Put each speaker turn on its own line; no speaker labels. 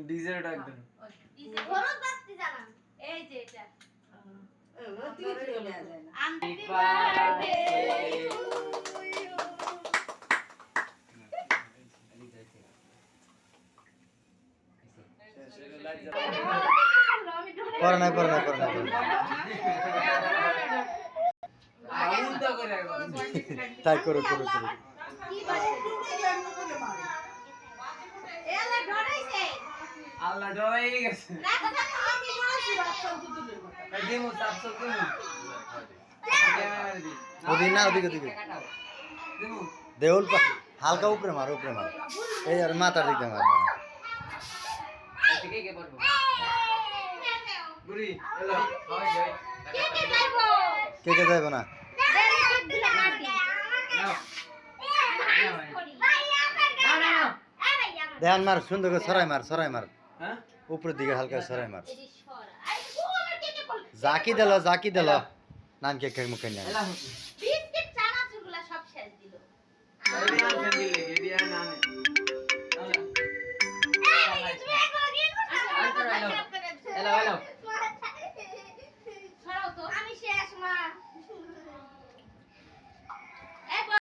DJ ডাক দেন
DJ হলুদ বাতি জানান এই যে এটা
তুই চলে যায় না
হ্যাপি বার্থডে
করে না তাই করো
কি বাসে এলা ডরাইছে
আল্লাহ ডরাই গেছে
না কথা আমি ডরাইছি বাচ্চা
দিমু সাবসব দিমু
ওদিকে
দিমু
দেউল হালকা উপরে মার এই আর মাথার দিকে মার
কে পারবো বুড়ি এলো হয় যাই
কে যাইবো
কে যাইব না
দিলা কাটি
দেহান মার সুন্দর করে সরাই মার
হ্যাঁ
উপরের দিকে হালকা সরাই মার
এডি সরা আই ও আমার কে বল
জাকি দিল নাম কে মুখে নিয়ে
এলা
বিস্কিট চানাচুরগুলা সব শেষ দিল
আরে আনছেন দিল